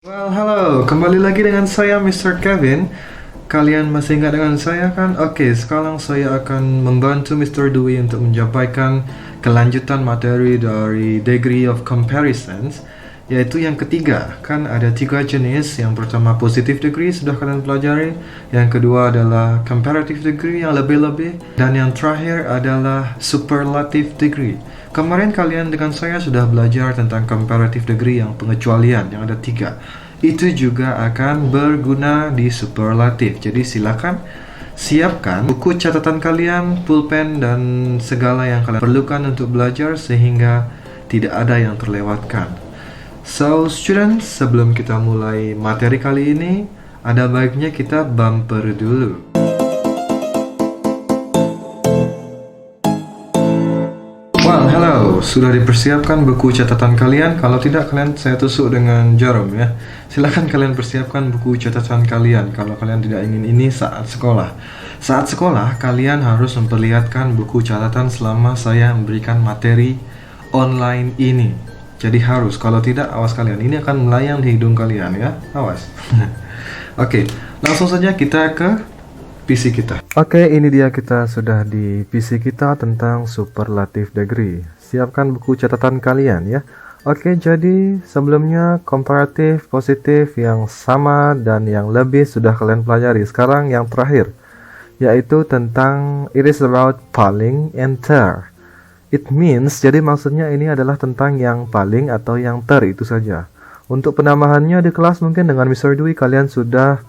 Well, halo, kembali lagi dengan saya Mr. Kevin. Kalian masih ingat dengan saya kan? Oke, sekarang saya akan membantu Mr. Dwi untuk menyampaikan kelanjutan materi dari Degree of Comparisons, yaitu yang ketiga. Kan ada tiga jenis. Yang pertama positive degree, sudah kalian pelajari. Yang kedua adalah comparative degree yang lebih-lebih. Dan yang terakhir adalah superlative degree. Kemarin kalian dengan saya sudah belajar tentang comparative degree yang pengecualian, yang ada tiga. Itu juga akan berguna di superlatif. Jadi silakan siapkan buku catatan kalian, pulpen, dan segala yang kalian perlukan untuk belajar sehingga tidak ada yang terlewatkan. So students, sebelum kita mulai materi kali ini, ada baiknya kita bumper dulu. Well, hello. Sudah dipersiapkan buku catatan kalian? Kalau tidak, kalian saya tusuk dengan jarum ya. Silakan kalian persiapkan buku catatan kalian kalau kalian tidak ingin ini saat sekolah. Saat sekolah, kalian harus memperlihatkan buku catatan selama saya memberikan materi online ini. Jadi harus, kalau tidak, awas kalian. Ini akan melayang di hidung kalian ya. Awas. Oke, langsung saja kita ke PC kita. Oke, ini dia kita sudah di PC kita tentang superlative degree. Siapkan buku catatan kalian ya. Oke, jadi sebelumnya komparatif, positif yang sama dan yang lebih sudah kalian pelajari. Sekarang yang terakhir, yaitu tentang it is about paling and ter. It means, jadi maksudnya ini adalah tentang yang paling atau yang ter, itu saja. Untuk penambahannya di kelas mungkin dengan Mr. Dwi kalian sudah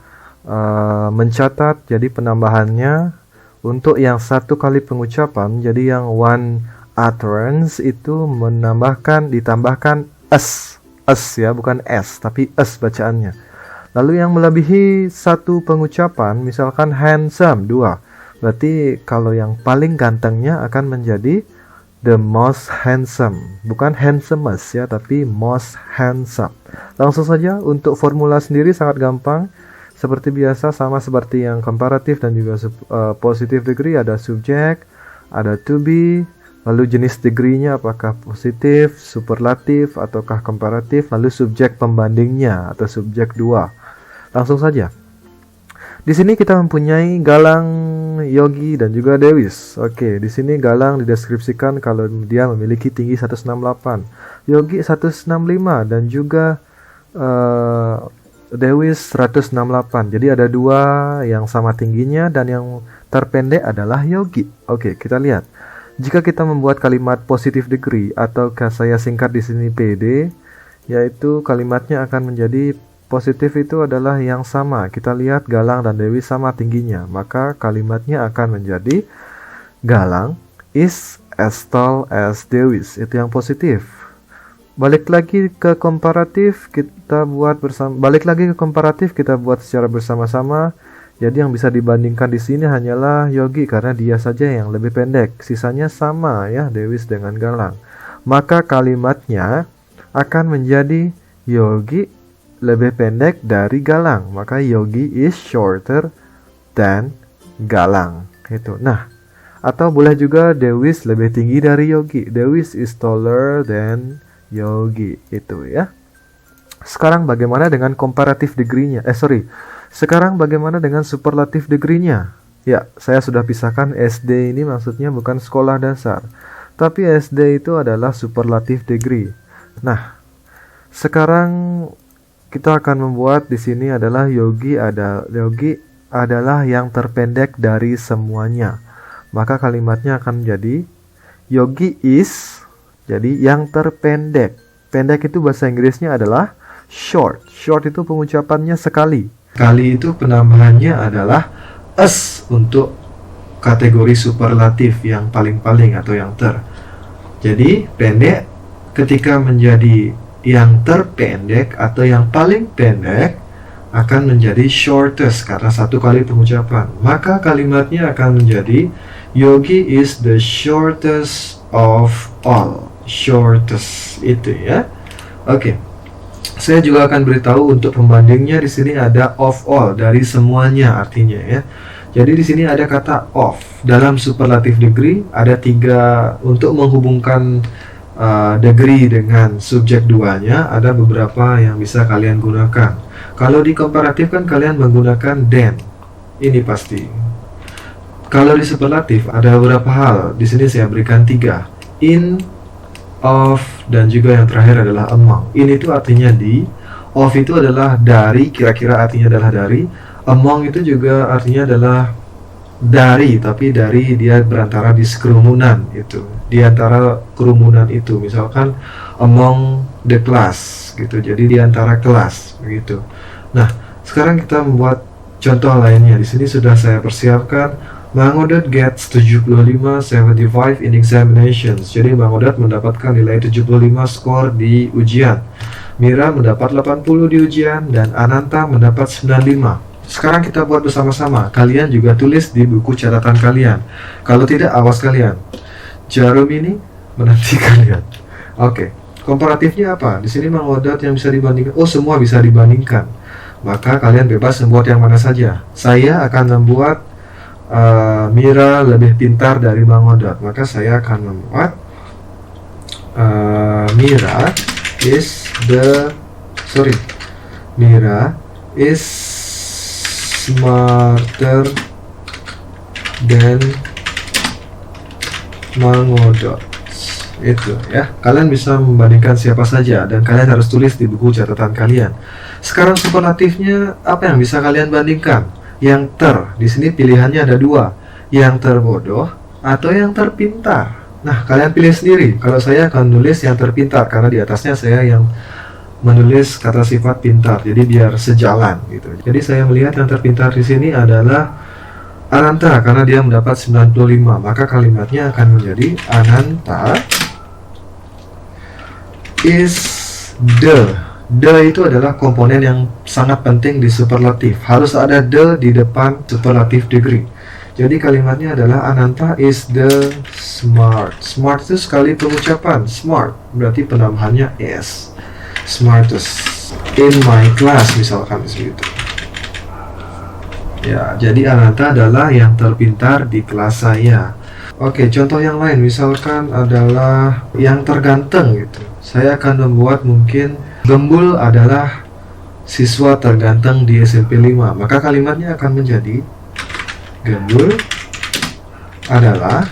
mencatat. Jadi penambahannya untuk yang satu kali pengucapan, jadi yang one utterance itu ditambahkan s ya, bukan s tapi s bacaannya. Lalu yang melebihi satu pengucapan, misalkan handsome 2, berarti kalau yang paling gantengnya akan menjadi the most handsome, bukan handsomest ya, tapi most handsome. Langsung saja, untuk formula sendiri sangat gampang. Seperti biasa, sama seperti yang komparatif dan juga positive degree, ada subjek, ada to be, lalu jenis degree-nya apakah positif, superlatif, ataukah komparatif, lalu subjek pembandingnya atau subjek 2. Langsung saja. Di sini kita mempunyai Galang, Yogi, dan juga Dewis. Oke, di sini Galang dideskripsikan kalau dia memiliki tinggi 168, Yogi 165, dan juga Dewis 168. Jadi ada dua yang sama tingginya dan yang terpendek adalah Yogi. Oke, kita lihat. Jika kita membuat kalimat positive degree atau saya singkat di sini PD, yaitu kalimatnya akan menjadi positif itu adalah yang sama. Kita lihat Galang dan Dewis sama tingginya, maka kalimatnya akan menjadi Galang is as tall as Dewis. Itu yang positif. Balik lagi ke komparatif, kita buat secara bersama-sama. Jadi yang bisa dibandingkan di sini hanyalah Yogi karena dia saja yang lebih pendek. Sisanya sama ya, Dewis dengan Galang. Maka kalimatnya akan menjadi Yogi lebih pendek dari Galang. Maka Yogi is shorter than Galang. Itu. Nah, atau boleh juga Dewis lebih tinggi dari Yogi. Dewis is taller than Yogi, itu ya. Sekarang bagaimana dengan comparative degree-nya? Sekarang bagaimana dengan superlative degree-nya? Ya, saya sudah pisahkan. SD ini maksudnya bukan sekolah dasar, tapi SD itu adalah superlative degree. Nah, sekarang kita akan membuat di sini adalah Yogi adalah yang terpendek dari semuanya. Maka kalimatnya akan menjadi Yogi is, jadi yang terpendek. Pendek itu bahasa Inggrisnya adalah short. Short itu pengucapannya sekali. Kali itu penambahannya adalah s untuk kategori superlatif yang paling-paling atau yang ter. Jadi pendek ketika menjadi yang terpendek atau yang paling pendek akan menjadi shortest karena satu kali pengucapan. Maka kalimatnya akan menjadi Yogi is the shortest of all. Shortest itu ya. Oke. Saya juga akan beritahu untuk pembandingnya. Di sini ada of all, dari semuanya artinya ya. Jadi di sini ada kata of. Dalam superlative degree ada tiga untuk menghubungkan degree dengan subjek 2-nya, ada beberapa yang bisa kalian gunakan. Kalau di komparatif kan kalian menggunakan than. Ini pasti. Kalau di superlatif ada beberapa hal. Di sini saya berikan 3. In, of, dan juga yang terakhir adalah among. In itu artinya di, of itu adalah dari, kira-kira artinya adalah dari. Among itu juga artinya adalah dari, tapi dari dia berantara di kerumunan itu, di antara kerumunan itu, misalkan among the class gitu, jadi di antara kelas begitu. Nah, sekarang kita membuat contoh lainnya. Di sini sudah saya persiapkan. Mang Odet gets 75/75 in examinations. Jadi Mang Odet mendapatkan nilai 75 skor di ujian. Mira mendapat 80 di ujian dan Ananta mendapat 95. Sekarang kita buat bersama-sama. Kalian juga tulis di buku catatan kalian. Kalau tidak, awas kalian. Jarum ini menanti kalian. Oke. Komparatifnya apa? Di sini Mang Odet yang bisa dibandingkan. Oh, semua bisa dibandingkan. Maka kalian bebas membuat yang mana saja. Saya akan membuat Mira lebih pintar dari Mang Odet. Maka saya akan membuat Mira is smarter than Mang Odet. Itu ya. Kalian bisa membandingkan siapa saja dan kalian harus tulis di buku catatan kalian. Sekarang superlatifnya apa yang bisa kalian bandingkan? Yang di sini pilihannya ada 2, yang terbodoh atau yang terpintar. Nah, kalian pilih sendiri. Kalau saya akan nulis yang terpintar karena di atasnya saya yang menulis kata sifat pintar, jadi biar sejalan gitu. Jadi saya melihat yang terpintar di sini adalah Ananta karena dia mendapat 95. Maka kalimatnya akan menjadi Ananta is the. The itu adalah komponen yang sangat penting di superlatif. Harus ada the di depan superlatif degree. Jadi kalimatnya adalah Ananta is the smart. Smart itu sekali pengucapan. Smart berarti penambahannya is. Smartest in my class misalkan seperti itu. Ya, jadi Ananta adalah yang terpintar di kelas saya. Oke, contoh yang lain misalkan adalah yang terganteng gitu. Saya akan membuat mungkin Gembul adalah siswa terganteng di SMP 5. Maka kalimatnya akan menjadi Gembul adalah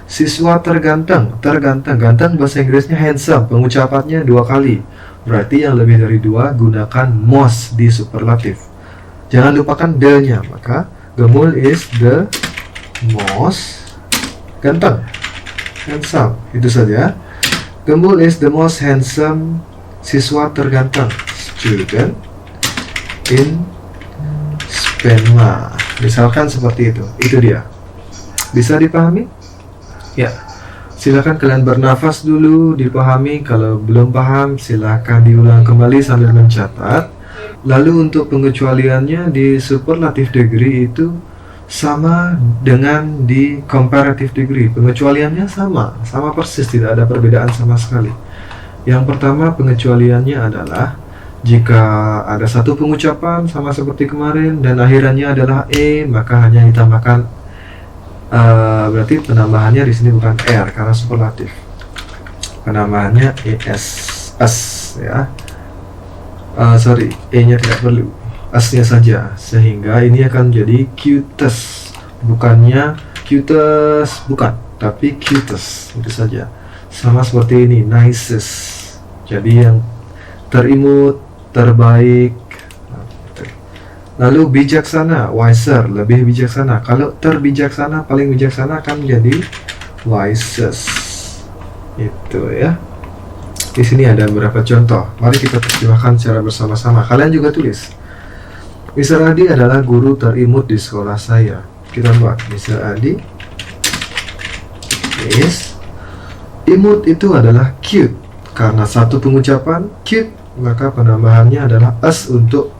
siswa terganteng. Ganteng bahasa Inggrisnya handsome. Pengucapannya 2 kali. Berarti yang lebih dari 2 gunakan most di superlatif. Jangan lupakan the-nya. Maka Gembul is the most ganteng, handsome. Itu saja. Gembul is the most handsome siswa terganteng, student in Spenma. Misalkan seperti itu. Itu dia. Bisa dipahami? Ya. Silakan kalian bernafas dulu, dipahami. Kalau belum paham, silakan diulang kembali sambil mencatat. Lalu untuk pengecualiannya di superlative degree itu sama dengan di comparative degree. Pengecualiannya sama persis, tidak ada perbedaan sama sekali. Yang pertama pengecualiannya adalah jika ada satu pengucapan sama seperti kemarin dan akhirannya adalah e, maka hanya ditambahkan berarti penambahannya di sini bukan r karena superlatif. Penambahannya es ya. E-nya tidak perlu, S-nya saja, sehingga ini akan jadi cutest, bukannya cutest, bukan, tapi cutest, itu saja. Sama seperti ini, nicest, jadi yang terimut, terbaik. Lalu bijaksana, wiser, lebih bijaksana. Kalau terbijaksana, paling bijaksana akan menjadi wisest. Itu ya. Di sini ada beberapa contoh. Mari kita terjemahkan secara bersama-sama. Kalian juga tulis. Mr. Adi adalah guru terimut di sekolah saya. Kita buat Mr. Adi is imut itu adalah cute. Karena satu pengucapan cute, maka penambahannya adalah s untuk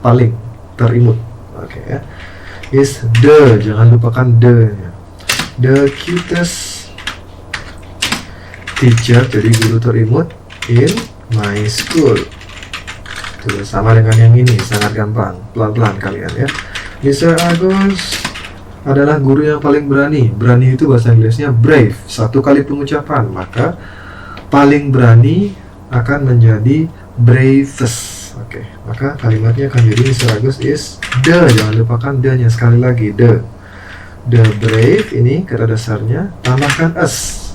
paling terimut. Oke ya. Is the, jangan lupakan the-nya. The cutest teacher, jadi guru terimut in my school. Itu sama dengan yang ini, sangat gampang. Pelan-pelan kalian ya. Mr. Agus adalah guru yang paling berani. Berani itu bahasa Inggrisnya brave. Satu kali pengucapan, maka paling berani akan menjadi bravest. Oke, maka kalimatnya akan jadi Mr. Agus is the. Jangan lupakan the-nya sekali lagi, the. The brave ini kata dasarnya, tambahkan us.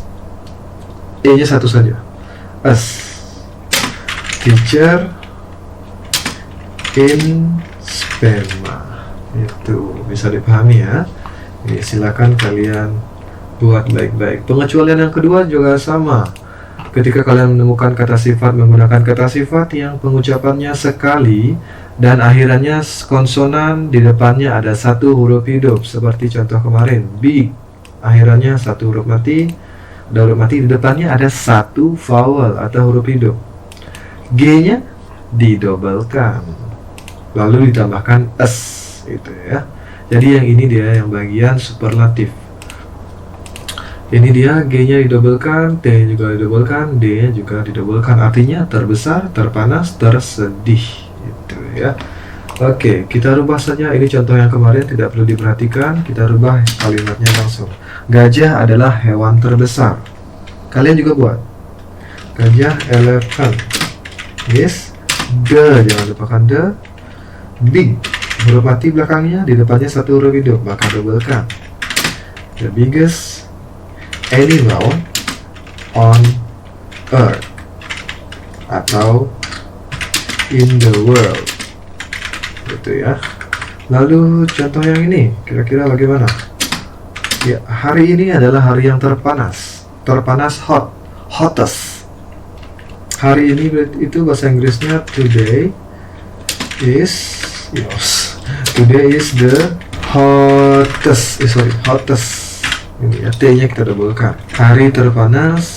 E-nya satu saja. Us. Teacher in sperma. Itu bisa dipahami ya. Ini silakan kalian buat baik-baik. Pengecualian yang kedua juga sama. Ketika kalian menemukan kata sifat menggunakan kata sifat yang pengucapannya sekali dan akhirannya konsonan, di depannya ada satu huruf hidup seperti contoh kemarin, big, akhirannya satu huruf mati, ada huruf mati, di depannya ada satu vowel atau huruf hidup. G-nya didobelkan, lalu ditambahkan s, itu ya. Jadi yang ini dia yang bagian superlatif. Ini dia G-nya didobelkan, T juga didobelkan, D-nya juga didobelkan. Artinya terbesar, terpanas, tersedih. Itu ya. Oke, kita rubah saja. Ini contoh yang kemarin tidak perlu diperhatikan. Kita rubah kalimatnya langsung. Gajah adalah hewan terbesar. Kalian juga buat. Gajah, elephant. Yes. The, jangan lupakan the. Big, huruf mati belakangnya, di depannya satu huruf hidup, maka dobelkan. The biggest animal on earth atau in the world, gitu ya. Lalu contoh yang ini kira-kira bagaimana? Ya, hari ini adalah hari yang terpanas. Terpanas, hot, hottest. Hari ini itu bahasa Inggrisnya today is, yes, today is the hottest, hottest. Ini ya, T-nya kita dobelkan. Hari terpanas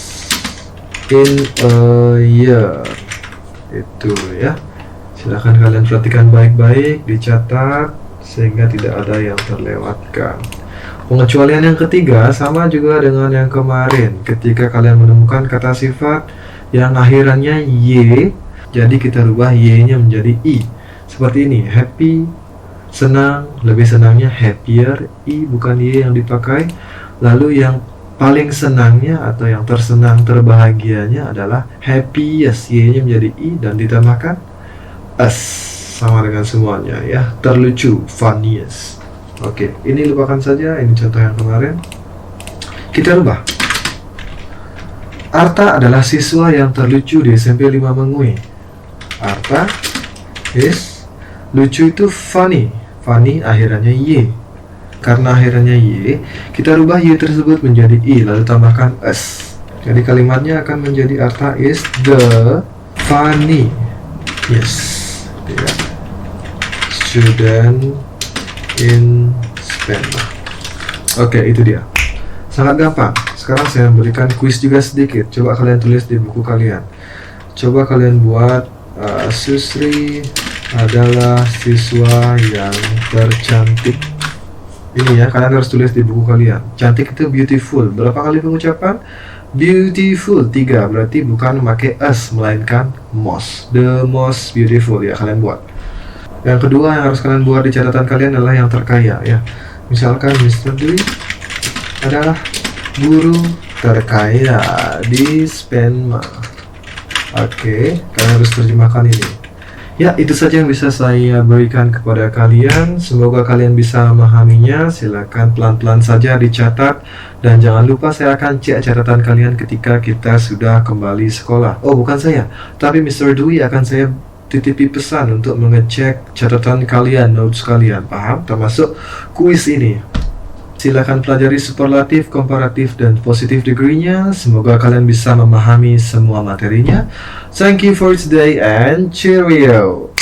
in a year. Itu ya. Silahkan kalian perhatikan baik-baik, dicatat sehingga tidak ada yang terlewatkan. Pengecualian yang ketiga sama juga dengan yang kemarin. Ketika kalian menemukan kata sifat yang akhirannya y, jadi kita rubah y-nya menjadi i. Seperti ini, happy, senang, lebih senangnya happier, i bukan y yang dipakai. Lalu yang paling senangnya atau yang tersenang, terbahagianya adalah happiest, y-nya menjadi i dan ditambahkan s, sama dengan semuanya ya. Terlucu, funniest. Oke, ini lupakan saja, ini contoh yang kemarin. Kita rubah. Arta adalah siswa yang terlucu di SMP 5 Mengui. Arta is lucu itu funny. Funny akhirannya y. Karena akhirannya y, kita rubah y tersebut menjadi i, lalu tambahkan s. Jadi kalimatnya akan menjadi Arta is the funny, yes, ya, student in Sperma. Oke, itu dia. Sangat gampang. Sekarang saya memberikan kuis juga sedikit. Coba kalian tulis di buku kalian. Coba kalian buat Susri adalah siswa yang tercantik. Ini ya, kalian harus tulis di buku kalian. Cantik itu beautiful. Berapa kali pengucapan? Beautiful 3, berarti bukan memakai s, melainkan most. The most beautiful ya, kalian buat. Yang kedua yang harus kalian buat di catatan kalian adalah yang terkaya ya. Misalkan Mr. Dwi adalah guru terkaya di Sperma. Oke, kalian harus terjemahkan ini. Ya, itu saja yang bisa saya berikan kepada kalian. Semoga kalian bisa memahaminya. Silakan pelan-pelan saja dicatat. Dan jangan lupa saya akan cek catatan kalian ketika kita sudah kembali sekolah. Oh, bukan saya, tapi Mr. Dwi akan saya titipi pesan untuk mengecek catatan kalian, notes kalian. Paham? Termasuk kuis ini. Silakan pelajari superlatif, komparatif, dan positif degree-nya. Semoga kalian bisa memahami semua materinya. Thank you for today and cheerio.